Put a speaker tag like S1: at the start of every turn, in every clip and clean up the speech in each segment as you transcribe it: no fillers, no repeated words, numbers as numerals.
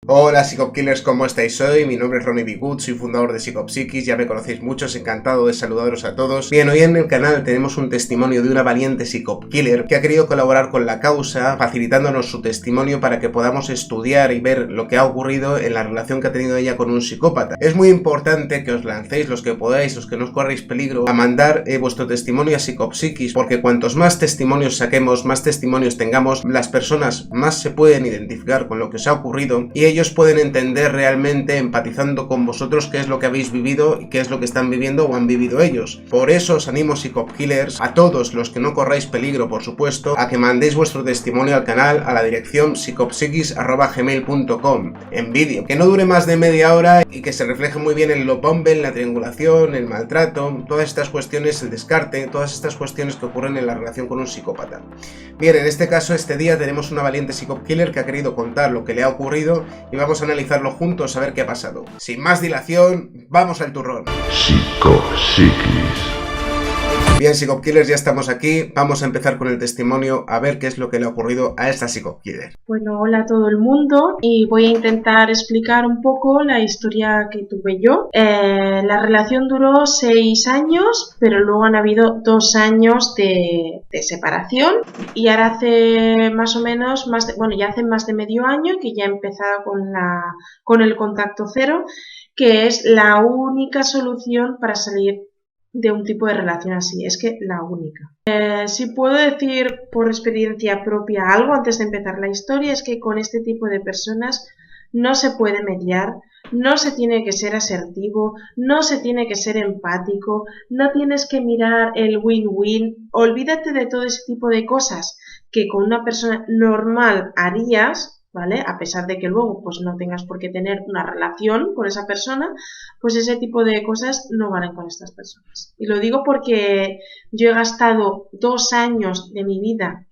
S1: Hola Psychopkillers, ¿cómo estáis hoy? Mi nombre es Ronnie B. Good, soy fundador de Psychopsiquis, ya me conocéis muchos, encantado de saludaros a todos. Bien, hoy en el canal tenemos un testimonio de una valiente Psychopkiller que ha querido colaborar con la causa, facilitándonos su testimonio para que podamos estudiar y ver lo que ha ocurrido en la relación que ha tenido ella con un psicópata. Es muy importante que os lancéis, los que podáis, los que no os corréis peligro, a mandar vuestro testimonio a Psychopsiquis, porque cuantos más testimonios saquemos, más testimonios tengamos, las personas más se pueden identificar con lo que os ha ocurrido y ellos pueden entender realmente, empatizando con vosotros, qué es lo que habéis vivido y qué es lo que están viviendo o han vivido ellos. Por eso os animo, Psychopkillers, a todos los que no corráis peligro, por supuesto, a que mandéis vuestro testimonio al canal a la dirección psychopsiquis@gmail.com en vídeo, que no dure más de media hora y que se refleje muy bien el love bombing, la triangulación, el maltrato, todas estas cuestiones, el descarte, todas estas cuestiones que ocurren en la relación con un psicópata. Bien, en este caso, este día tenemos una valiente Psychopkiller que ha querido contar lo que le ha ocurrido y vamos a analizarlo juntos a ver qué ha pasado. Sin más dilación, vamos al turrón.
S2: Psychopsiquis.
S1: Bien, Psychopkillers, ya estamos aquí. Vamos a empezar con el testimonio a ver qué es lo que le ha ocurrido a esta Psychopkiller.
S3: Bueno, hola a todo el mundo y voy a intentar explicar un poco la historia que tuve yo. La relación duró 6 años, pero luego han habido 2 años de separación y ahora hace más o menos, ya hace más de medio año que ya he empezado con el contacto cero, que es la única solución para salir de un tipo de relación así, es que la única. Si puedo decir por experiencia propia algo antes de empezar la historia, es que con este tipo de personas no se puede mediar, no se tiene que ser asertivo, no se tiene que ser empático, no tienes que mirar el win-win, olvídate de todo ese tipo de cosas que con una persona normal harías, ¿vale? A pesar de que luego pues no tengas por qué tener una relación con esa persona, pues ese tipo de cosas no valen con estas personas. Y lo digo porque yo he gastado 2 años de mi vida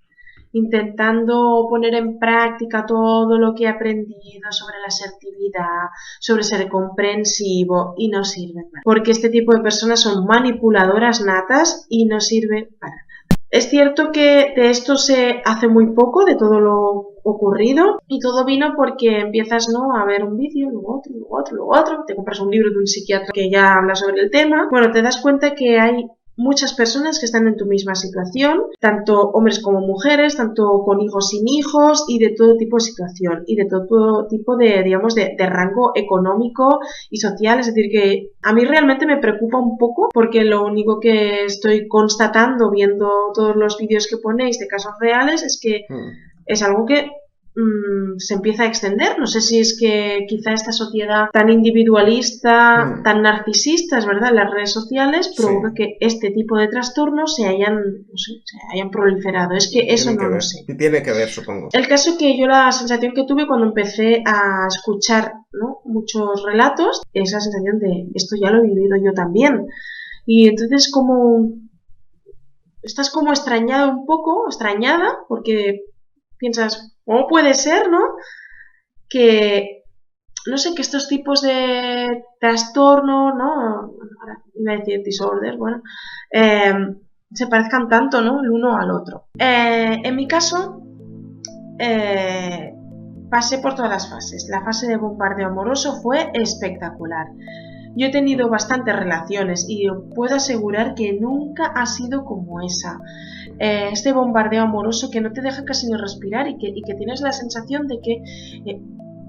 S3: intentando poner en práctica todo lo que he aprendido sobre la asertividad, sobre ser comprensivo, y no sirve para nada. Porque este tipo de personas son manipuladoras natas y no sirve para nada. Es cierto que de esto se hace muy poco, de todo lo ocurrido, y todo vino porque empiezas, ¿no?, a ver un vídeo, luego otro, te compras un libro de un psiquiatra que ya habla sobre el tema. Bueno, te das cuenta que hay muchas personas que están en tu misma situación, tanto hombres como mujeres, tanto con hijos sin hijos, y de todo tipo de situación, y de todo tipo de, digamos, de rango económico y social. Es decir, que a mí realmente me preocupa un poco, porque lo único que estoy constatando viendo todos los vídeos que ponéis de casos reales es que es algo que se empieza a extender. No sé si es que quizá esta sociedad tan individualista, tan narcisista, es verdad, en las redes sociales, provoca que este tipo de trastornos se hayan proliferado. Es que eso no lo sé.
S1: Tiene que ver, supongo.
S3: El caso es que yo la sensación que tuve cuando empecé a escuchar, ¿no?, muchos relatos, esa sensación de esto ya lo he vivido yo también. Y entonces estás como extrañada, porque piensas, ¿cómo puede ser, no?, que, no sé, que estos tipos de trastorno, ¿no?, ahora iba a decir disorder, bueno, se parezcan tanto, ¿no?, el uno al otro. En mi caso, pasé por todas las fases. La fase de bombardeo amoroso fue espectacular. Yo he tenido bastantes relaciones y puedo asegurar que nunca ha sido como esa. Este bombardeo amoroso que no te deja casi ni respirar y que tienes la sensación de que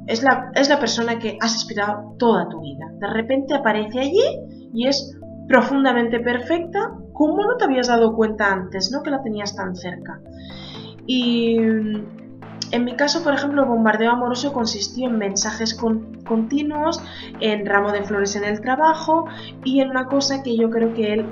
S3: es la persona que has esperado toda tu vida. De repente aparece allí y es profundamente perfecta. ¿Cómo no te habías dado cuenta antes, no?, que la tenías tan cerca? Y en mi caso, por ejemplo, el bombardeo amoroso consistió en mensajes continuos, en ramo de flores en el trabajo y en una cosa que yo creo que él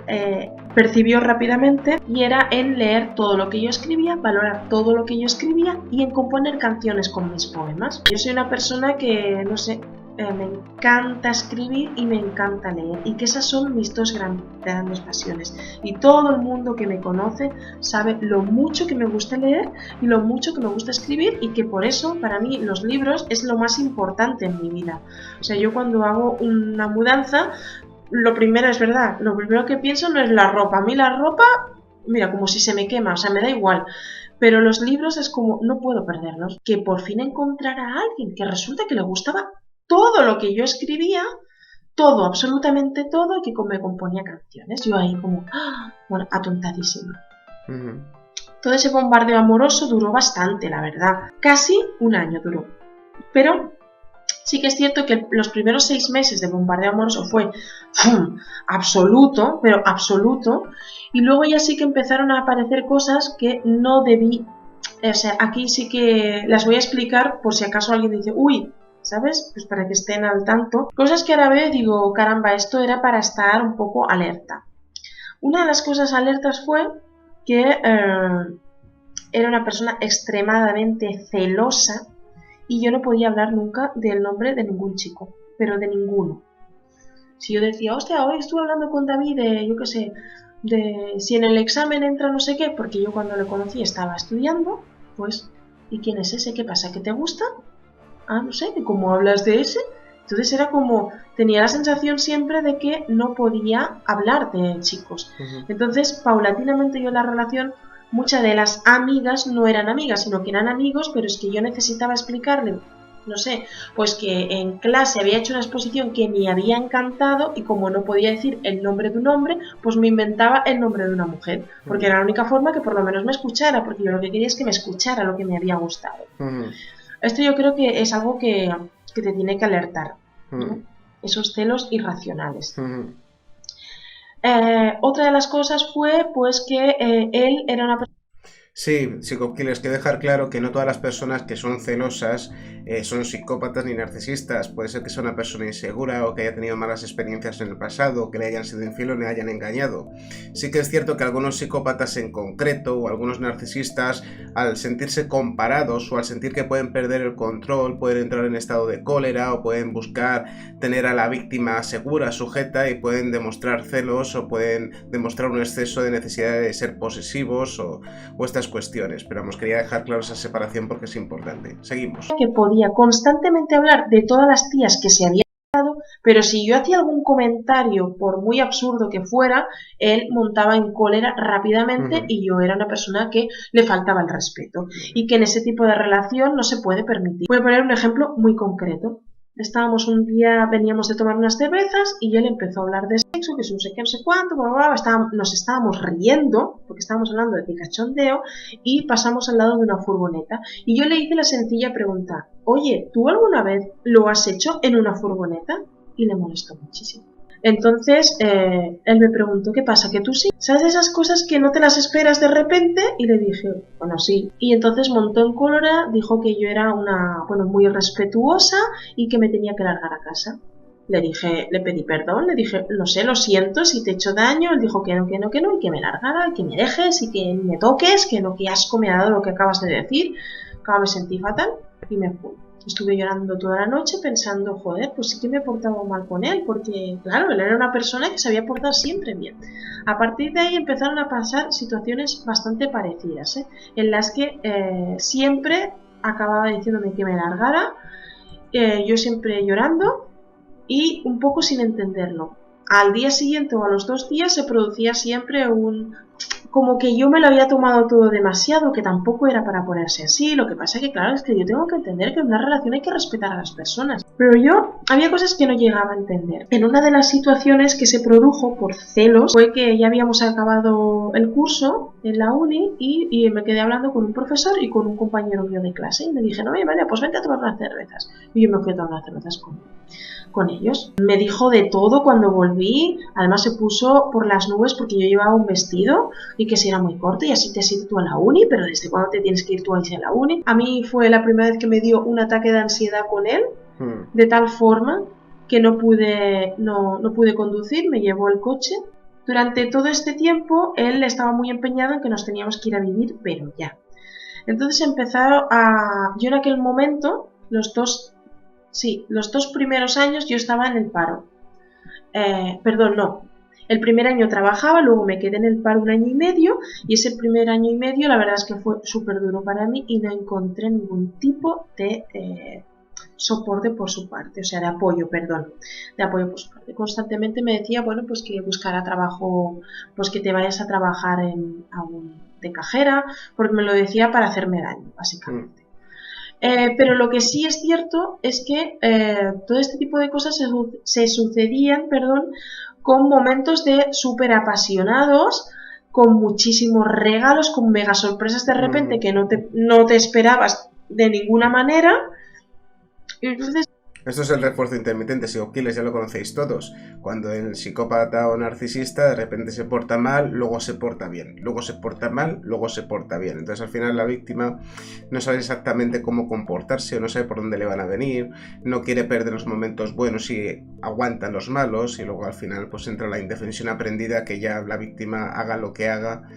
S3: percibió rápidamente, y era en leer todo lo que yo escribía, valorar todo lo que yo escribía y en componer canciones con mis poemas. Yo soy una persona que, no sé, me encanta escribir y me encanta leer, y que esas son mis dos grandes pasiones, y todo el mundo que me conoce sabe lo mucho que me gusta leer y lo mucho que me gusta escribir, y que por eso para mí los libros es lo más importante en mi vida. O sea, yo cuando hago una mudanza, lo primero que pienso no es la ropa. A mí la ropa, mira, como si se me quema, o sea, me da igual. Pero los libros es como, no puedo perderlos. Que por fin encontrara a alguien que resulta que le gustaba todo lo que yo escribía, todo, absolutamente todo, y que me componía canciones. Yo ahí como, bueno, atontadísima. Todo ese bombardeo amoroso duró bastante, la verdad. Casi un año duró. Pero sí que es cierto que los primeros 6 meses de bombardeo amoroso fue absoluto, pero absoluto. Y luego ya sí que empezaron a aparecer cosas que no debí. O sea, aquí sí que las voy a explicar por si acaso alguien dice, uy, ¿sabes? Pues para que estén al tanto. Cosas que ahora veo y digo, caramba, esto era para estar un poco alerta. Una de las cosas alertas fue que era una persona extremadamente celosa y yo no podía hablar nunca del nombre de ningún chico, pero de ninguno. Si yo decía, hostia, hoy estuve hablando con David de, yo qué sé, de si en el examen entra no sé qué, porque yo cuando lo conocí estaba estudiando, pues, ¿y quién es ese? ¿Qué pasa? ¿Que te gusta? Ah, no sé, ¿cómo hablas de ese? Entonces era como, tenía la sensación siempre de que no podía hablar de chicos. Entonces, paulatinamente yo en la relación, muchas de las amigas no eran amigas, sino que eran amigos, pero es que yo necesitaba explicarle, no sé, pues que en clase había hecho una exposición que me había encantado y como no podía decir el nombre de un hombre, pues me inventaba el nombre de una mujer, porque era la única forma que por lo menos me escuchara, porque yo lo que quería es que me escuchara lo que me había gustado. Esto yo creo que es algo que te tiene que alertar, ¿no? Esos celos irracionales. Otra de las cosas fue pues que él era una persona...
S1: Sí, psicokillers, quiero dejar claro que no todas las personas que son celosas son psicópatas ni narcisistas. Puede ser que sea una persona insegura o que haya tenido malas experiencias en el pasado, que le hayan sido infiel o le hayan engañado. Sí que es cierto que algunos psicópatas en concreto o algunos narcisistas, al sentirse comparados o al sentir que pueden perder el control, pueden entrar en estado de cólera o pueden buscar tener a la víctima segura, sujeta, y pueden demostrar celos o pueden demostrar un exceso de necesidad de ser posesivos o estas cuestiones, pero vamos, quería dejar claro esa separación porque es importante. Seguimos.
S3: Que podía constantemente hablar de todas las tías que se habían dado, pero si yo hacía algún comentario, por muy absurdo que fuera, él montaba en cólera rápidamente y yo era una persona que le faltaba el respeto y que en ese tipo de relación no se puede permitir. Voy a poner un ejemplo muy concreto. Estábamos un día, veníamos de tomar unas cervezas y él empezó a hablar de sexo, que es no sé qué, no sé cuánto, nos estábamos riendo, porque estábamos hablando de cachondeo, y pasamos al lado de una furgoneta. Y yo le hice la sencilla pregunta, oye, ¿tú alguna vez lo has hecho en una furgoneta? Y le molestó muchísimo. Entonces, él me preguntó, ¿qué pasa? ¿Que tú sí? ¿Sabes esas cosas que no te las esperas de repente? Y le dije, bueno, sí. Y entonces montó en cólera, dijo que yo era muy irrespetuosa y que me tenía que largar a casa. Le dije, le pedí perdón, le dije, no sé, lo siento si te he hecho daño. Él dijo que no, y que me largara, que me dejes y que me toques, que no, que asco me ha dado lo que acabas de decir. Claro, me sentí fatal y me fui. Estuve llorando toda la noche pensando, joder, pues sí que me he portado mal con él, porque claro, él era una persona que sabía portar siempre bien. A partir de ahí empezaron a pasar situaciones bastante parecidas, en las que siempre acababa diciéndome que me largara, yo siempre llorando y un poco sin entenderlo. Al día siguiente o a los 2 días se producía siempre como que yo me lo había tomado todo demasiado, que tampoco era para ponerse así. Lo que pasa es que, claro, es que yo tengo que entender que en una relación hay que respetar a las personas. Pero yo, había cosas que no llegaba a entender. En una de las situaciones que se produjo por celos fue que ya habíamos acabado el curso en la uni y me quedé hablando con un profesor y con un compañero mío de clase. Y me dije, no, oye, vale, pues vente a tomar unas cervezas. Y yo me fui a tomar unas cervezas con ellos. Me dijo de todo cuando volví, además se puso por las nubes porque yo llevaba un vestido y que si era muy corto y así te has ido tú a la uni, pero ¿desde cuándo te tienes que ir tú a la uni? A mí fue la primera vez que me dio un ataque de ansiedad con él, de tal forma que no pude conducir, me llevó el coche. Durante todo este tiempo él estaba muy empeñado en que nos teníamos que ir a vivir, pero ya. Entonces yo en aquel momento, los dos primeros años yo estaba en el paro. El primer año trabajaba, luego me quedé en el paro 1 año y medio y ese primer año y medio la verdad es que fue súper duro para mí y no encontré ningún tipo de soporte por su parte, o sea, de apoyo por su parte. Constantemente me decía, bueno, pues que buscara trabajo, pues que te vayas a trabajar de cajera, porque me lo decía para hacerme daño, básicamente. Pero lo que sí es cierto es que todo este tipo de cosas se sucedían, con momentos de súper apasionados, con muchísimos regalos, con mega sorpresas de repente que no te esperabas de ninguna manera. Y entonces...
S1: Esto es el refuerzo intermitente, psico-killers, ya lo conocéis todos. Cuando el psicópata o narcisista de repente se porta mal, luego se porta bien. Luego se porta mal, luego se porta bien. Entonces al final la víctima no sabe exactamente cómo comportarse, o no sabe por dónde le van a venir, no quiere perder los momentos buenos y aguanta los malos, y luego al final pues entra la indefensión aprendida, que ya la víctima haga lo que haga,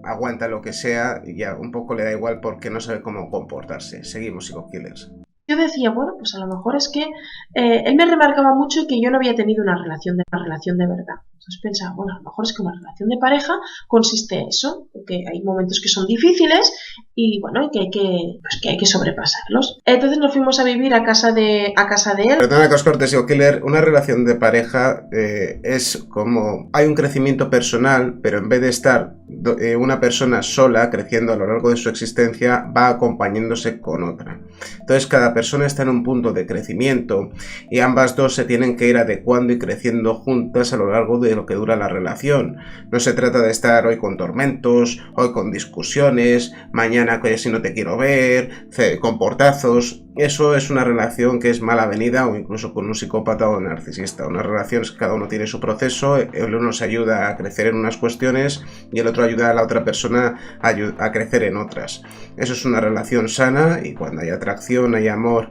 S1: aguanta lo que sea, y ya un poco le da igual porque no sabe cómo comportarse. Seguimos, psico-killers.
S3: Yo decía, bueno, pues a lo mejor es que él me remarcaba mucho que yo no había tenido una relación de verdad. Entonces pensaba, bueno, a lo mejor es que una relación de pareja consiste en eso, que hay momentos que son difíciles y bueno, que hay que sobrepasarlos. Entonces nos fuimos a vivir a casa de él.
S1: Perdona que os corte, psico-killer, una relación de pareja es como... Hay un crecimiento personal, pero en vez de estar una persona sola creciendo a lo largo de su existencia, va acompañándose con otra. Entonces cada persona está en un punto de crecimiento y ambas dos se tienen que ir adecuando y creciendo juntas a lo largo de lo que dura la relación. No se trata de estar hoy con tormentos, hoy con discusiones, mañana que si no te quiero ver, con portazos. Eso es una relación que es mal avenida, o incluso con un psicópata o un narcisista. Una relación es que cada uno tiene su proceso, el uno se ayuda a crecer en unas cuestiones y el otro ayuda a la otra persona a crecer en otras. Eso es una relación sana, y cuando hay atracción, hay amor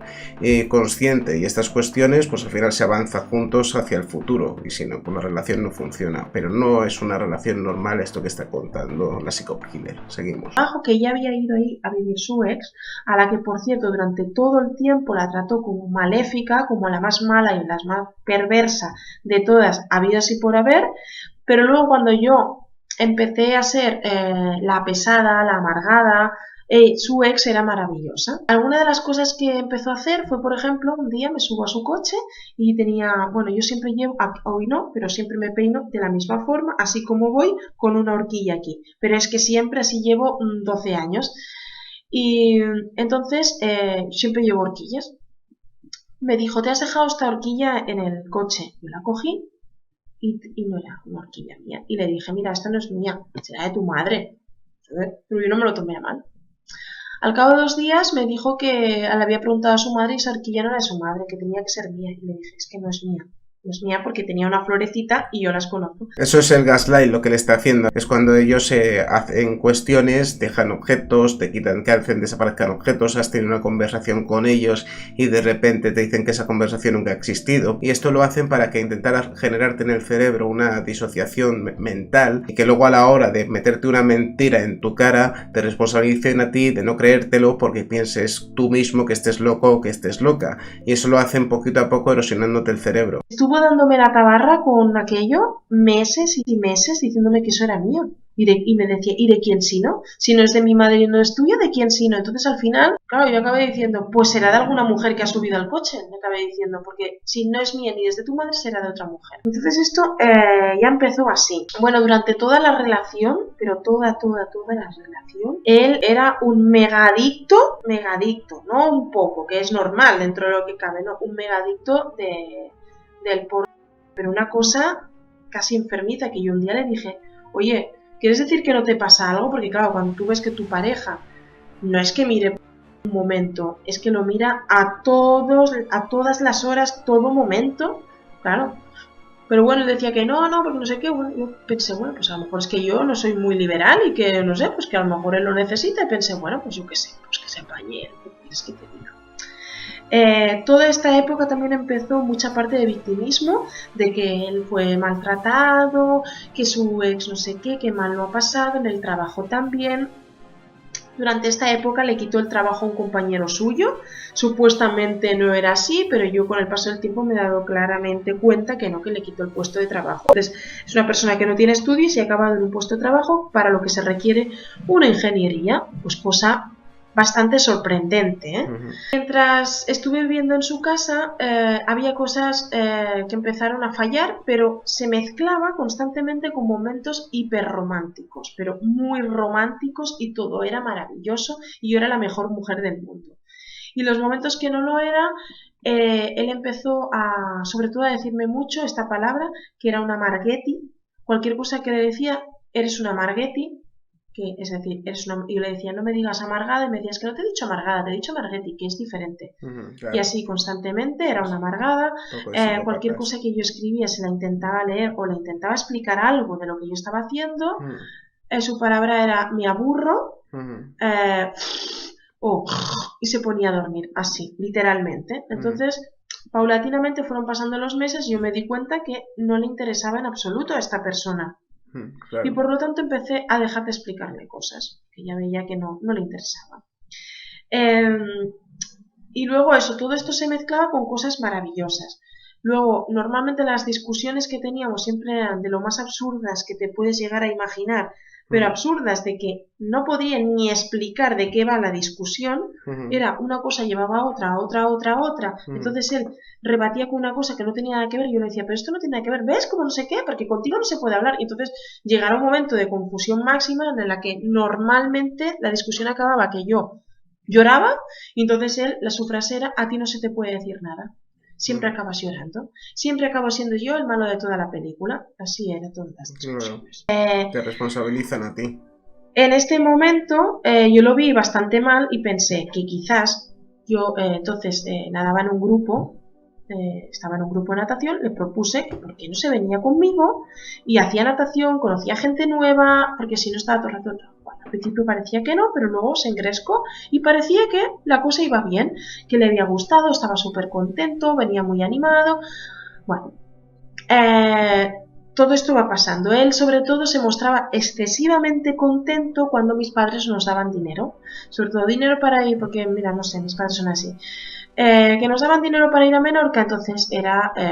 S1: consciente y estas cuestiones, pues al final se avanza juntos hacia el futuro, y si no, pues la relación no funciona. Pero no es una relación normal esto que está contando la psico-killer. Seguimos.
S3: Que ya había ido ahí a vivir su ex, a la que por cierto durante todo el tiempo la trató como maléfica, como la más mala y la más perversa de todas habidas y por haber, pero luego cuando yo empecé a ser la pesada, la amargada, su ex era maravillosa. Alguna de las cosas que empezó a hacer fue, por ejemplo, un día me subo a su coche y tenía, bueno, yo siempre llevo, hoy no, pero siempre me peino de la misma forma, así como voy, con una horquilla aquí, pero es que siempre así llevo 12 años. Y entonces siempre llevo horquillas. Me dijo, ¿te has dejado esta horquilla en el coche? Yo la cogí y no era una horquilla mía. Y le dije, mira, esta no es mía, será de tu madre. Pero yo no me lo tomé a mal. Al cabo de 2 días me dijo que le había preguntado a su madre y esa horquilla no era de su madre, que tenía que ser mía. Y le dije, es que no es mía. No es mía porque tenía una florecita y yo las conozco.
S1: Eso es el gaslight, lo que le está haciendo. Es cuando ellos se hacen cuestiones, dejan objetos, te quitan, que hacen desaparezcan objetos, has tenido una conversación con ellos y de repente te dicen que esa conversación nunca ha existido. Y esto lo hacen para que intentar generarte en el cerebro una disociación mental, y que luego a la hora de meterte una mentira en tu cara te responsabilicen a ti de no creértelo porque pienses tú mismo que estés loco o que estés loca. Y eso lo hacen poquito a poco erosionándote el cerebro.
S3: Estuvo dándome la tabarra con aquello meses y meses diciéndome que eso era mío. Y me decía, ¿y de quién si no? Si no es de mi madre y no es tuyo, ¿de quién si no? Entonces al final, claro, yo acabé diciendo, pues será de alguna mujer que ha subido al coche. Me acabé diciendo, porque si no es mía ni es de tu madre, será de otra mujer. Entonces esto ya empezó así. Bueno, durante toda la relación, pero toda la relación, él era un megadicto, no un poco, que es normal dentro de lo que cabe, no, un megadicto del porno, pero una cosa casi enfermiza, que yo un día le dije, oye, ¿quieres decir que no te pasa algo? Porque claro, cuando tú ves que tu pareja no es que mire un momento, es que lo mira a todas las horas, todo momento, claro. Pero bueno, él decía que no, porque no sé qué. Bueno, yo pensé, bueno, pues a lo mejor es que yo no soy muy liberal y que, no sé, pues que a lo mejor él lo necesita. Y pensé, bueno, pues yo qué sé, pues que se apañe, ¿qué quieres que te diga? Toda esta época también empezó mucha parte de victimismo, de que él fue maltratado, que su ex no sé qué, que mal lo ha pasado, en el trabajo también. Durante esta época le quitó el trabajo a un compañero suyo, supuestamente no era así, pero yo con el paso del tiempo me he dado claramente cuenta que no, que le quitó el puesto de trabajo. Entonces es una persona que no tiene estudios y ha acabado en un puesto de trabajo para lo que se requiere una ingeniería, pues cosa bastante sorprendente, ¿eh?
S1: Ujú.
S3: Mientras estuve viviendo en su casa, había cosas que empezaron a fallar, pero se mezclaba constantemente con momentos hiperrománticos, pero muy románticos, y todo era maravilloso y yo era la mejor mujer del mundo. Y los momentos que no lo era, él empezó sobre todo a decirme mucho esta palabra, que era una Marghetti. Cualquier cosa que le decía, eres una Marghetti, que es decir, y yo le decía, no me digas amargada, y me decías que no te he dicho amargada, te he dicho Marghetti, que es diferente.
S1: Claro.
S3: Y así constantemente, era una amargada.
S1: Un poco de
S3: Cualquier
S1: psicópatas.
S3: cosa que yo escribía se la intentaba leer o le intentaba explicar algo de lo que yo estaba haciendo. Su palabra era me aburro, y se ponía a dormir, así, literalmente. Entonces, paulatinamente fueron pasando los meses y yo me di cuenta que no le interesaba en absoluto a esta persona.
S1: Claro.
S3: Y por lo tanto empecé a dejar de explicarle cosas, que ya veía que no le interesaba. Y luego eso, todo esto se mezclaba con cosas maravillosas. Luego, normalmente las discusiones que teníamos siempre eran de lo más absurdas que te puedes llegar a imaginar, pero absurdas de que no podía ni explicar de qué va la discusión. Era una cosa llevaba a otra, otra. Entonces él rebatía con una cosa que no tenía nada que ver y yo le decía, pero esto no tiene nada que ver, ¿ves? Como no sé qué, porque contigo no se puede hablar. Y entonces llegara un momento de confusión máxima en la que normalmente la discusión acababa que yo lloraba y entonces su frase era, a ti no se te puede decir nada. Siempre acabas llorando. Siempre acabo siendo yo el malo de toda la película. Así era todas las discusiones.
S1: Te responsabilizan a ti.
S3: En este momento yo lo vi bastante mal y pensé que quizás yo entonces nadaba en un grupo, estaba en un grupo de natación, le propuse que por qué no se venía conmigo y hacía natación, conocía gente nueva, porque si no estaba todo el rato... Bueno, al principio parecía que no, pero luego se engrescó y parecía que la cosa iba bien, que le había gustado, estaba súper contento, venía muy animado. Bueno, todo esto va pasando. Él sobre todo se mostraba excesivamente contento cuando mis padres nos daban dinero, sobre todo dinero para ir, porque mira, no sé, mis padres son así, que nos daban dinero para ir a Menorca. Entonces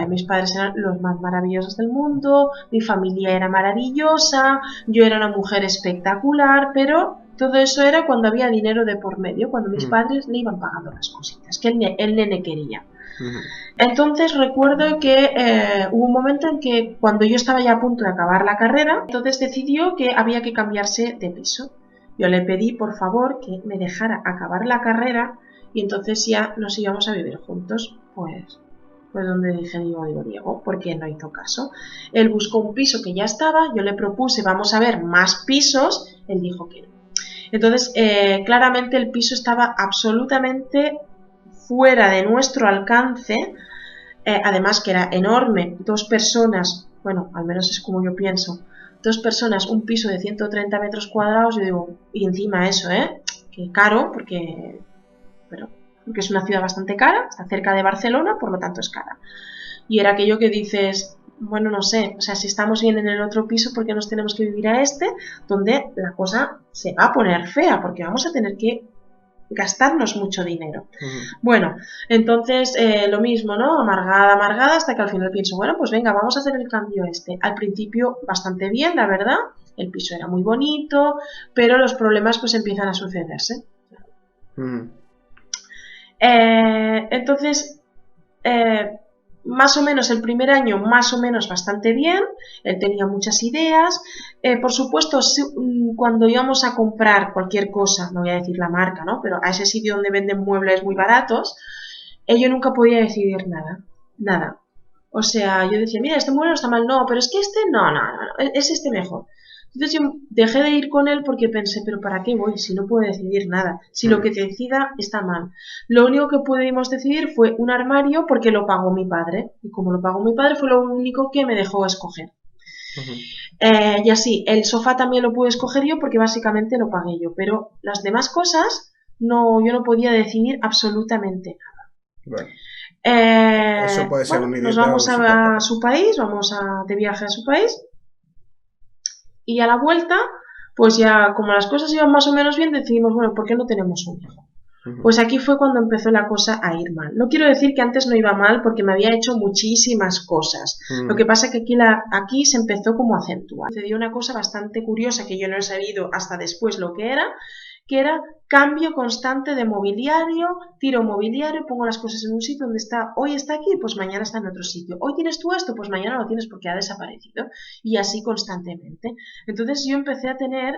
S3: mis padres eran los más maravillosos del mundo, mi familia era maravillosa, yo era una mujer espectacular, pero todo eso era cuando había dinero de por medio, cuando mis padres le iban pagando las cositas que el nene quería. Entonces recuerdo que hubo un momento en que cuando yo estaba ya a punto de acabar la carrera, entonces decidió que había que cambiarse de piso. Yo le pedí por favor que me dejara acabar la carrera y entonces ya nos íbamos a vivir juntos. Pues fue donde dije, Diego, ¿por qué no hizo caso? Él buscó un piso que ya estaba, yo le propuse, vamos a ver más pisos, él dijo que no. Entonces, claramente el piso estaba absolutamente fuera de nuestro alcance, además que era enorme, 2 personas, bueno, al menos es como yo pienso, 2 personas, un piso de 130 metros cuadrados, yo digo, y encima eso, que caro, porque es una ciudad bastante cara, está cerca de Barcelona, por lo tanto es cara. Y era aquello que dices, bueno, no sé, o sea, si estamos bien en el otro piso, ¿por qué nos tenemos que vivir a este? Donde la cosa se va a poner fea, porque vamos a tener que gastarnos mucho dinero. Bueno, entonces lo mismo, ¿no? Amargada, hasta que al final pienso, bueno, pues venga, vamos a hacer el cambio este. Al principio bastante bien, la verdad, el piso era muy bonito, pero los problemas pues empiezan a sucederse. Entonces, más o menos el primer año, más o menos bastante bien, él tenía muchas ideas. Por supuesto, cuando íbamos a comprar cualquier cosa, no voy a decir la marca, ¿no? Pero a ese sitio donde venden muebles muy baratos, yo nunca podía decidir nada. O sea, yo decía, mira, este mueble no está mal, no, pero es que este, no, es este mejor. Entonces yo dejé de ir con él porque pensé, pero ¿para qué voy si no puedo decidir nada? Si lo que decida está mal. Lo único que pudimos decidir fue un armario porque lo pagó mi padre. Y como lo pagó mi padre fue lo único que me dejó escoger. Y así, el sofá también lo pude escoger yo porque básicamente lo pagué yo. Pero las demás cosas, yo no podía decidir absolutamente nada.
S1: Bueno. Eso puede ser un idiota.
S3: Nos vamos a su país, de viaje a su país. Y a la vuelta, pues ya como las cosas iban más o menos bien, decidimos, bueno, ¿por qué no tenemos un hijo? Pues aquí fue cuando empezó la cosa a ir mal. No quiero decir que antes no iba mal porque me había hecho muchísimas cosas. Lo que pasa es que aquí se empezó como a acentuar. Sucedió una cosa bastante curiosa que yo no he sabido hasta después lo que era, que era cambio constante de mobiliario, tiro mobiliario, pongo las cosas en un sitio donde está, hoy está aquí, pues mañana está en otro sitio. Hoy tienes tú esto, pues mañana lo tienes porque ha desaparecido. Y así constantemente. Entonces yo empecé a tener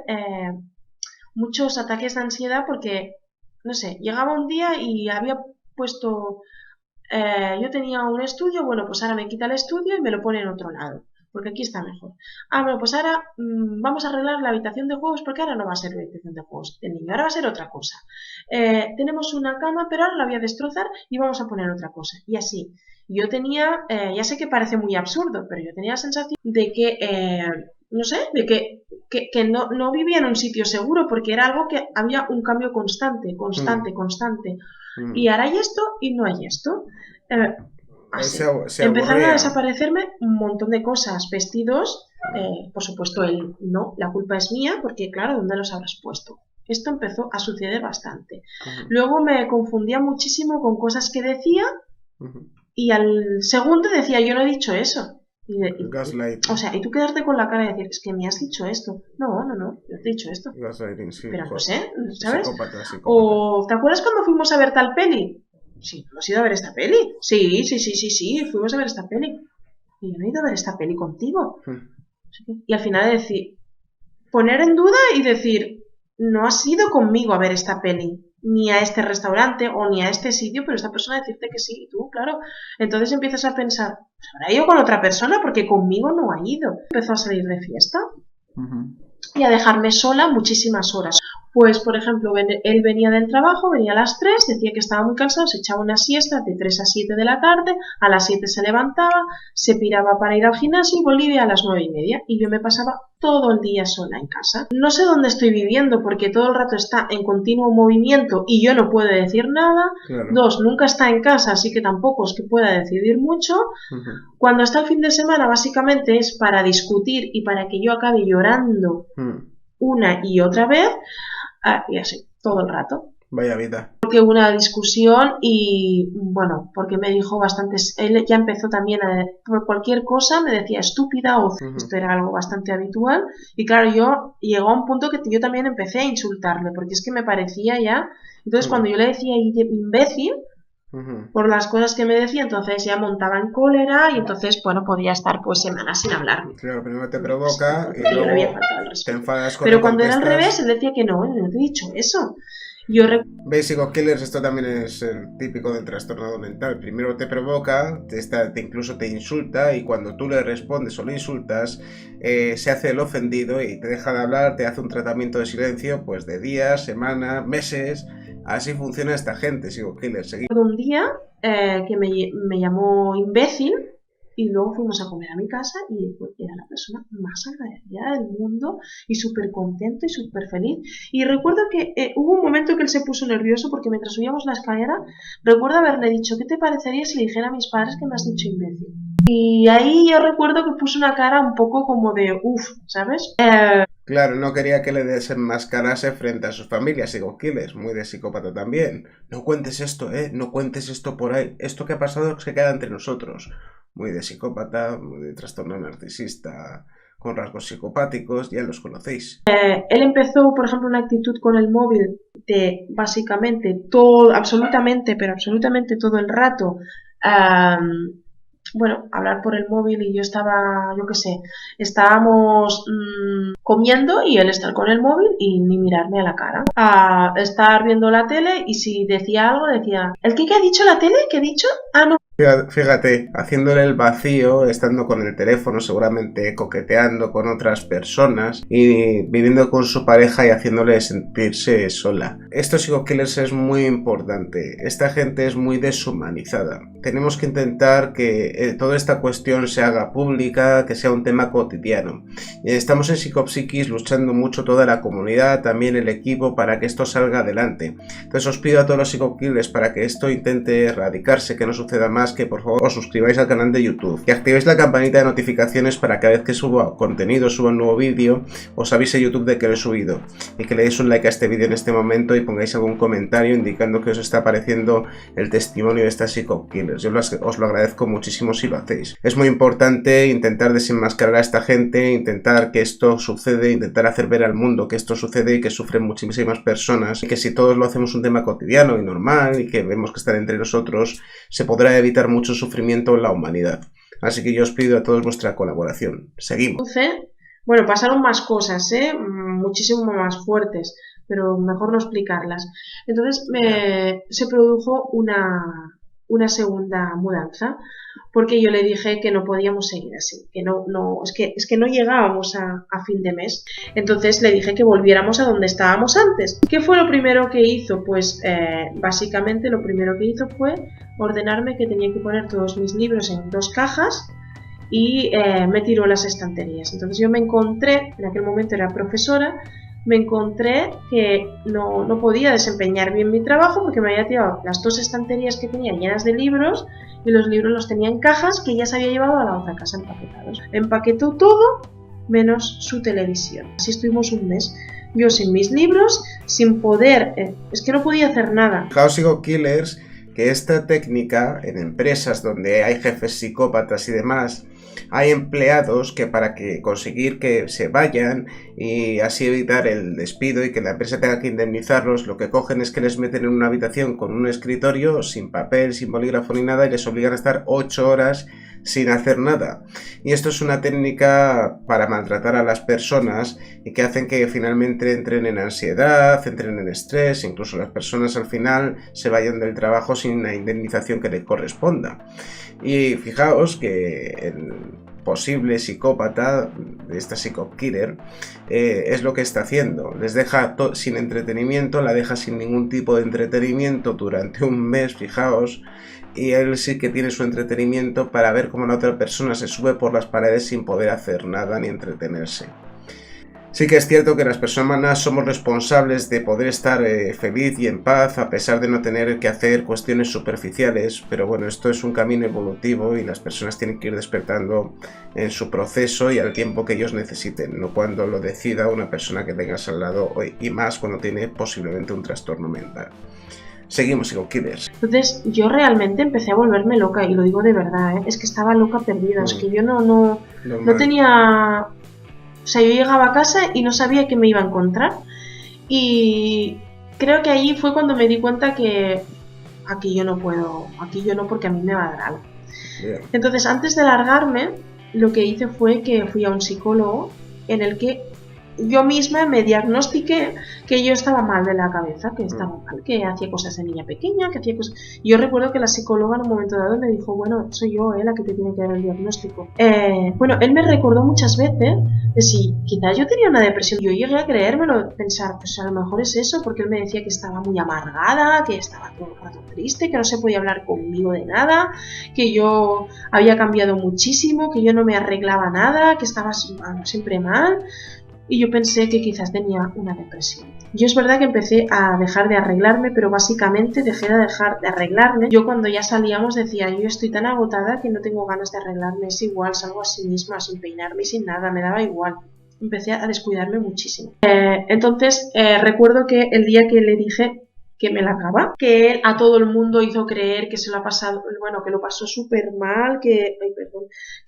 S3: muchos ataques de ansiedad porque, no sé, llegaba un día y había puesto, yo tenía un estudio, bueno, pues ahora me quita el estudio y me lo pone en otro lado, porque aquí está mejor. Bueno, pues ahora vamos a arreglar la habitación de juegos porque ahora no va a ser la habitación de juegos del niño, ahora va a ser otra cosa. Tenemos una cama, pero ahora la voy a destrozar y vamos a poner otra cosa. Y así. Yo tenía, ya sé que parece muy absurdo, pero yo tenía la sensación de que, no sé, de que no vivía en un sitio seguro porque era algo que había un cambio constante. Y ahora hay esto y no hay esto. Así. Empezaron a desaparecerme un montón de cosas, vestidos, por supuesto no, la culpa es mía porque claro, ¿dónde los habrás puesto? Esto empezó a suceder bastante. Luego me confundía muchísimo con cosas que decía y al segundo decía, yo no he dicho eso. O sea, y tú quedarte con la cara y decir, es que me has dicho esto. No, yo te he dicho esto.
S1: Sí,
S3: pero no sé, ¿sabes?
S1: Psicópata.
S3: O, ¿te acuerdas cuando fuimos a ver tal peli? Sí, ¿hemos ido a ver esta peli? Sí, fuimos a ver esta peli. Y yo no he ido a ver esta peli contigo. Y al final decir, poner en duda y decir, no has ido conmigo a ver esta peli, ni a este restaurante o ni a este sitio, pero esta persona decirte que sí, y tú, claro. Entonces empiezas a pensar, pues habrá ido con otra persona porque conmigo no ha ido. Empezó a salir de fiesta y a dejarme sola muchísimas horas. Pues, por ejemplo, él venía del trabajo, venía a las 3, decía que estaba muy cansado, se echaba una siesta de 3 a 7 de la tarde, a las 7 se levantaba, se piraba para ir al gimnasio y volvía a las 9:30. Y yo me pasaba todo el día sola en casa. No sé dónde estoy viviendo porque todo el rato está en continuo movimiento y yo no puedo decir nada. Claro. 2, nunca está en casa, así que tampoco es que pueda decidir mucho. Cuando está el fin de semana, básicamente es para discutir y para que yo acabe llorando una y otra vez. Y así, todo el rato.
S1: Vaya vida.
S3: Porque hubo una discusión y, bueno, porque me dijo bastantes... Él ya empezó también por cualquier cosa, me decía estúpida o... Esto era algo bastante habitual. Y claro, yo llegó a un punto que yo también empecé a insultarle, porque es que me parecía ya... Entonces, cuando yo le decía imbécil, por las cosas que me decía, entonces ya montaba en cólera y entonces, bueno, podía estar pues semanas sin hablarme.
S1: Claro, primero te provoca y luego te enfadas con
S3: Pero cuando era al revés, él decía que no te he dicho eso.
S1: ¿Veis, Psycho Killers? Esto también es el típico del trastornado mental. Primero te provoca, incluso te insulta y cuando tú le respondes o le insultas, se hace el ofendido y te deja de hablar, te hace un tratamiento de silencio pues de días, semanas, meses. Así funciona esta gente, Psycho Killers.
S3: Un día que me llamó imbécil y luego fuimos a comer a mi casa y era la persona más agradecida del mundo y súper contento y súper feliz. Y recuerdo que hubo un momento que él se puso nervioso porque mientras subíamos la escalera, recuerdo haberle dicho, ¿qué te parecería si le dijera a mis padres que me has dicho imbécil? Y ahí yo recuerdo que puso una cara un poco como de ¿sabes?
S1: Claro, no quería que le desenmascarase frente a sus familias, Psycho Killers, muy de psicópata también. No cuentes esto, no cuentes esto por ahí. Esto que ha pasado se queda entre nosotros. Muy de psicópata, muy de trastorno narcisista, con rasgos psicopáticos, ya los conocéis.
S3: Él empezó, por ejemplo, una actitud con el móvil de básicamente todo, absolutamente todo el rato, hablar por el móvil y yo estaba, yo qué sé, estábamos comiendo y él estar con el móvil y ni mirarme a la cara. Estar viendo la tele y si decía algo decía, ¿el qué ha dicho la tele? ¿Qué ha dicho? No.
S1: Fíjate, haciéndole el vacío, estando con el teléfono, seguramente coqueteando con otras personas y viviendo con su pareja y haciéndole sentirse sola. Esto, Psycho Killers, es muy importante. Esta gente es muy deshumanizada. Tenemos que intentar que toda esta cuestión se haga pública, que sea un tema cotidiano. Estamos en Psicopsiquis luchando mucho toda la comunidad, también el equipo, para que esto salga adelante. Entonces os pido a todos los Psycho Killers para que esto intente erradicarse, que no suceda más. más que por favor os suscribáis al canal de YouTube, que activéis la campanita de notificaciones para cada vez que suba contenido, suba un nuevo vídeo, os avise YouTube de que lo he subido, y que le deis un like a este vídeo en este momento y pongáis algún comentario indicando que os está pareciendo el testimonio de estas Psycho Killers. Yo os lo agradezco muchísimo si lo hacéis. Es muy importante intentar desenmascarar a esta gente, intentar que esto sucede, intentar hacer ver al mundo que esto sucede y que sufren muchísimas personas, y que si todos lo hacemos un tema cotidiano y normal y que vemos que están entre nosotros, se podrá evitar mucho sufrimiento en la humanidad. Así que yo os pido a todos vuestra colaboración. Seguimos.
S3: Bueno, pasaron más cosas, muchísimo más fuertes, pero mejor no explicarlas. Entonces se produjo una segunda mudanza, porque yo le dije que no podíamos seguir así, que es que no llegábamos a fin de mes. Entonces le dije que volviéramos a donde estábamos antes. ¿Qué fue lo primero que hizo? Pues básicamente lo primero que hizo fue ordenarme que tenía que poner todos mis libros en 2 cajas y me tiró las estanterías. Entonces yo me encontré, en aquel momento era profesora, me encontré que no podía desempeñar bien mi trabajo porque me había tirado las 2 estanterías que tenía llenas de libros, y los libros los tenía en cajas que ya se había llevado a la otra casa empaquetados. Empaquetó todo menos su televisión. Así estuvimos un mes, yo sin mis libros, sin poder, es que no podía hacer nada.
S1: Fijaos, Psycho Killers, que esta técnica en empresas donde hay jefes psicópatas y demás, hay empleados que para conseguir que se vayan y así evitar el despido y que la empresa tenga que indemnizarlos, lo que cogen es que les meten en una habitación con un escritorio sin papel, sin bolígrafo ni nada, y les obligan a estar 8 horas sin hacer nada. Y esto es una técnica para maltratar a las personas y que hacen que finalmente entren en ansiedad, entren en estrés, incluso las personas al final se vayan del trabajo sin la indemnización que les corresponda. Y fijaos que el posible psicópata de esta Psycho Killer es lo que está haciendo. Les deja sin entretenimiento, la deja sin ningún tipo de entretenimiento durante un mes, fijaos, y él sí que tiene su entretenimiento para ver cómo la otra persona se sube por las paredes sin poder hacer nada ni entretenerse. Sí que es cierto que las personas somos responsables de poder estar feliz y en paz a pesar de no tener que hacer cuestiones superficiales, pero bueno, esto es un camino evolutivo y las personas tienen que ir despertando en su proceso y al tiempo que ellos necesiten, no cuando lo decida una persona que tengas al lado, y más cuando tiene posiblemente un trastorno mental. Seguimos, Psycho Killers.
S3: Entonces yo realmente empecé a volverme loca, y lo digo de verdad, es que estaba loca perdida, es que yo no tenía... O sea, yo llegaba a casa y no sabía qué me iba a encontrar, y creo que allí fue cuando me di cuenta que aquí yo no puedo, porque a mí me va a dar algo.
S1: Bien.
S3: Entonces, antes de largarme, lo que hice fue que fui a un psicólogo en el que yo misma me diagnostiqué que yo estaba mal de la cabeza, que estaba mal, que hacía cosas de niña pequeña, que hacía cosas... Yo recuerdo que la psicóloga en un momento dado me dijo, bueno, soy yo la que te tiene que dar el diagnóstico. Bueno, él me recordó muchas veces de si quizás yo tenía una depresión. Yo llegué a creérmelo, pensar, pues a lo mejor es eso, porque él me decía que estaba muy amargada, que estaba todo el rato triste, que no se podía hablar conmigo de nada, que yo había cambiado muchísimo, que yo no me arreglaba nada, que estaba siempre mal. Y yo pensé que quizás tenía una depresión. Yo es verdad que empecé a dejar de arreglarme, pero básicamente dejé de dejar de arreglarme. Yo cuando ya salíamos decía, yo estoy tan agotada que no tengo ganas de arreglarme, es igual, salgo así misma, sin peinarme y sin nada, me daba igual. Empecé a descuidarme muchísimo. Entonces recuerdo que el día que le dije que me largaba, que él a todo el mundo hizo creer que se lo ha pasado, bueno, que lo pasó súper mal, que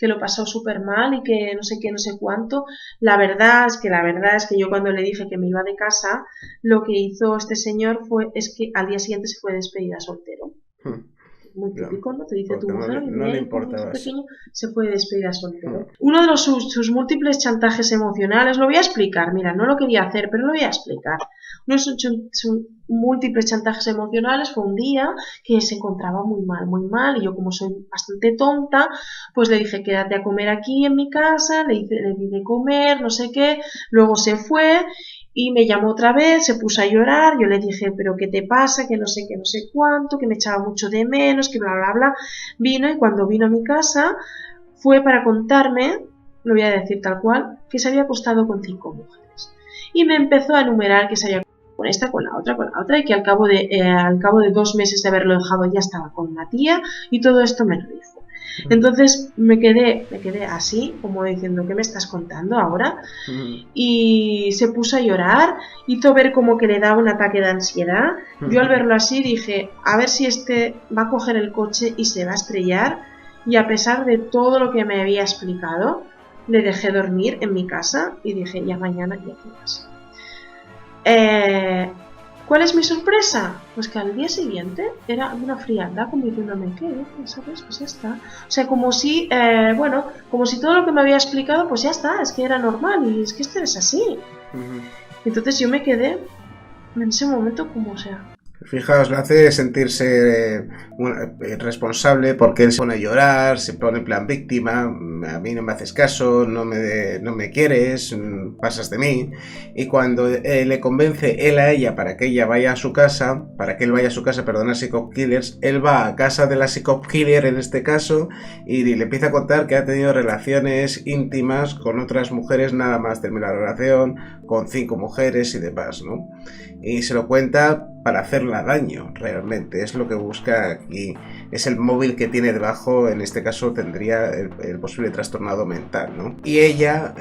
S3: lo pasó súper mal y que no sé qué, no sé cuánto. La verdad es que yo cuando le dije que me iba de casa, lo que hizo este señor es que al día siguiente se fue despedida soltero. Muy típico, ¿no? Te dice tu mujer,
S1: no le importaba
S3: pequeño, se fue despedida soltero. Uno de sus múltiples chantajes emocionales, lo voy a explicar, mira, no lo quería hacer, pero lo voy a explicar. Uno de sus múltiples chantajes emocionales fue un día que se encontraba muy mal, y yo, como soy bastante tonta, pues le dije, quédate a comer aquí en mi casa, le di de comer, no sé qué, luego se fue y me llamó otra vez, se puso a llorar, yo le dije, pero ¿qué te pasa? Que no sé qué, no sé cuánto, que me echaba mucho de menos, que bla, bla, bla. Vino, y cuando vino a mi casa fue para contarme, lo voy a decir tal cual, que se había acostado con 5 mujeres. Y me empezó a enumerar que se había con esta, con la otra, y que al cabo de 2 meses de haberlo dejado ya estaba con una tía, y todo esto me lo dijo. Entonces me quedé así, como diciendo, ¿qué me estás contando ahora? Y se puso a llorar, hizo ver como que le daba un ataque de ansiedad. Yo al verlo así dije, a ver si este va a coger el coche y se va a estrellar, y a pesar de todo lo que me había explicado, le dejé dormir en mi casa y dije, ya mañana ya te vas. ¿Cuál es mi sorpresa? Pues que al día siguiente era una frialdad, como diciéndome, ¿qué? ¿Sabes? Pues ya está. O sea, como si, como si todo lo que me había explicado, pues ya está, es que era normal y es que esto es así. Entonces yo me quedé en ese momento como, o sea...
S1: Fijaos, le hace sentirse responsable porque él se pone a llorar, se pone en plan víctima, a mí no me haces caso, no me quieres, pasas de mí. Y cuando le convence él a ella para que ella vaya a su casa, para que él vaya a su casa, perdona, Psycho Killers, él va a casa de la Psycho Killer en este caso y le empieza a contar que ha tenido relaciones íntimas con otras mujeres, nada más terminar la relación, con 5 mujeres y demás, ¿no? Y se lo cuenta para hacerla daño, realmente, es lo que busca aquí, es el móvil que tiene debajo, en este caso tendría el posible trastornado mental, ¿no? Y ella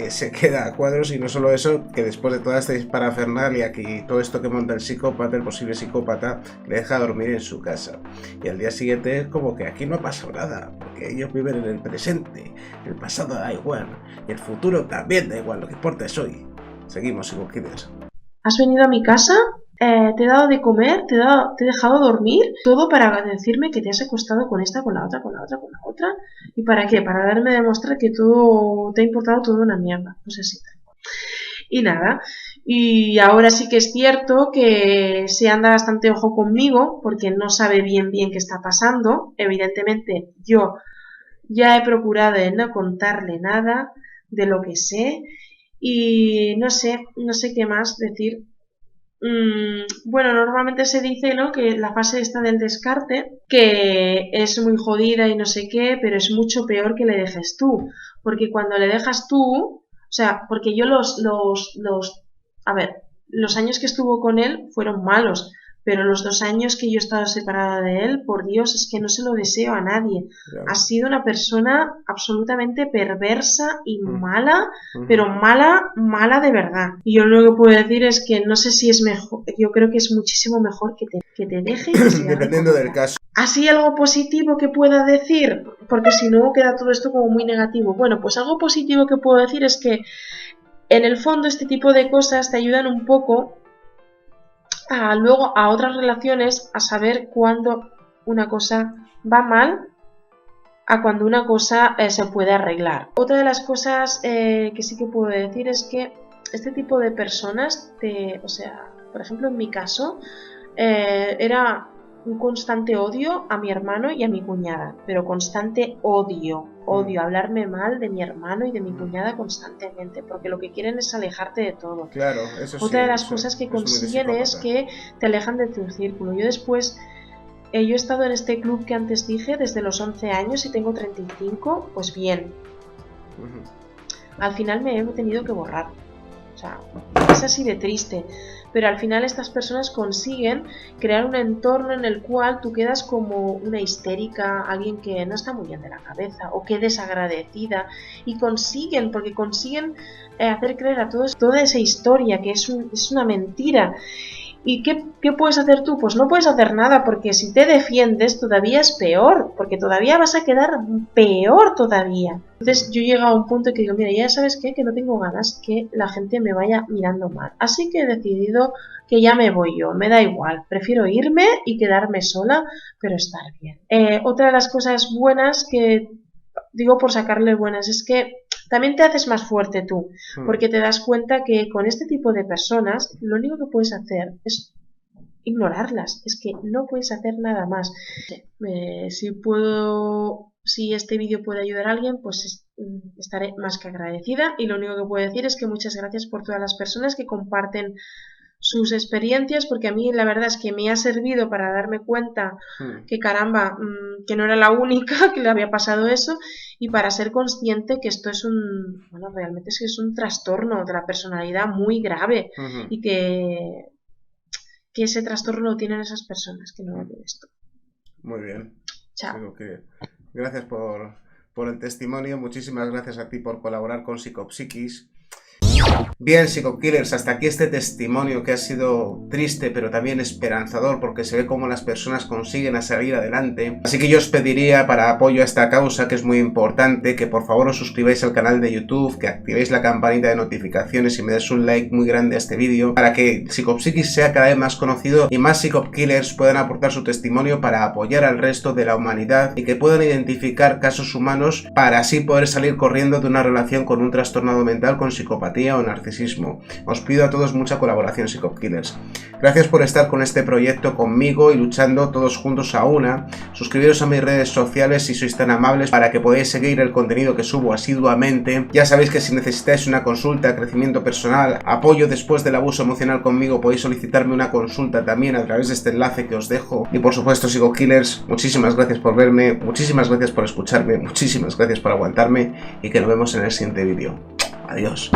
S1: se queda a cuadros, y no solo eso, que después de toda esta parafernalia y todo esto que monta el psicópata, el posible psicópata, le deja dormir en su casa, y al día siguiente es como que aquí no ha pasado nada, porque ellos viven en el presente, el pasado da igual, y el futuro también da igual, lo que importa es hoy. Seguimos, Psycho Killers.
S3: ¿Has venido a mi casa? Te he dado de comer, te he dejado dormir, todo para decirme que te has acostado con esta, con la otra, con la otra, con la otra. ¿Y para qué? Para darme a demostrar que todo te ha importado todo una mierda. Pues así. Y nada. Y ahora sí que es cierto que se anda bastante ojo conmigo porque no sabe bien qué está pasando. Evidentemente yo ya he procurado de no contarle nada de lo que sé. Y no sé qué más decir. Bueno, normalmente se dice, ¿no?, que la fase esta del descarte, que es muy jodida y no sé qué, pero es mucho peor que le dejes tú. Porque cuando le dejas tú, o sea, porque yo a ver, los años que estuvo con él fueron malos, pero los 2 años que yo he estado separada de él, por Dios, es que no se lo deseo a nadie. Ha sido una persona absolutamente perversa y mala, pero mala de verdad. Y yo lo único que puedo decir es que no sé si es mejor, yo creo que es muchísimo mejor que te deje y que se
S1: dependiendo del caso.
S3: ¿Así algo positivo que pueda decir? Porque si no queda todo esto como muy negativo. Bueno, pues algo positivo que puedo decir es que en el fondo este tipo de cosas te ayudan un poco luego a otras relaciones a saber cuándo una cosa va mal a cuando una cosa se puede arreglar. Otra de las cosas que sí que puedo decir es que este tipo de personas, o sea, por ejemplo en mi caso, era un constante odio a mi hermano y a mi cuñada, pero constante odio, hablarme mal de mi hermano y de mi cuñada constantemente, porque lo que quieren es alejarte de todo.
S1: Claro, eso sí.
S3: Otra de las cosas que consiguen es que te alejan de tu círculo. Yo después, yo he estado en este club que antes dije desde los 11 años y tengo 35, pues bien. Al final me he tenido que borrar. O sea, es así de triste. Pero al final estas personas consiguen crear un entorno en el cual tú quedas como una histérica, alguien que no está muy bien de la cabeza o que desagradecida, y consiguen hacer creer a todos toda esa historia que es una mentira. ¿Y qué puedes hacer tú? Pues no puedes hacer nada, porque si te defiendes todavía es peor, porque todavía vas a quedar peor todavía. Entonces yo llego a un punto que digo, mira, ya sabes qué, que no tengo ganas que la gente me vaya mirando mal. Así que he decidido que ya me voy yo, me da igual, prefiero irme y quedarme sola, pero estar bien. Otra de las cosas buenas que digo por sacarle buenas es que también te haces más fuerte tú, porque te das cuenta que con este tipo de personas lo único que puedes hacer es ignorarlas, es que no puedes hacer nada más. Si este vídeo puede ayudar a alguien, pues estaré más que agradecida, y lo único que puedo decir es que muchas gracias por todas las personas que comparten sus experiencias, porque a mí la verdad es que me ha servido para darme cuenta que caramba, que no era la única que le había pasado eso, y para ser consciente que esto es realmente es un trastorno de la personalidad muy grave, y que que ese trastorno lo tienen esas personas, que no lo tienes tú.
S1: Muy bien.
S3: Chao.
S1: Creo que... Gracias por el testimonio. Muchísimas gracias a ti por colaborar con Psicopsiquis. Bien, Psychokillers, hasta aquí este testimonio que ha sido triste pero también esperanzador, porque se ve cómo las personas consiguen salir adelante. Así que yo os pediría, para apoyo a esta causa, que es muy importante, que por favor os suscribáis al canal de YouTube, que activéis la campanita de notificaciones y me des un like muy grande a este vídeo, para que Psychopsiquis sea cada vez más conocido y más Psychokillers puedan aportar su testimonio para apoyar al resto de la humanidad y que puedan identificar casos humanos para así poder salir corriendo de una relación con un trastornado mental, con psicopatía o narcisismo. Os pido a todos mucha colaboración, Psychokillers. Gracias por estar con este proyecto conmigo y luchando todos juntos a una. Suscribiros a mis redes sociales si sois tan amables para que podáis seguir el contenido que subo asiduamente. Ya sabéis que si necesitáis una consulta, crecimiento personal, apoyo después del abuso emocional conmigo, podéis solicitarme una consulta también a través de este enlace que os dejo. Y por supuesto, Psychokillers, muchísimas gracias por verme, muchísimas gracias por escucharme, muchísimas gracias por aguantarme y que nos vemos en el siguiente vídeo. Adiós.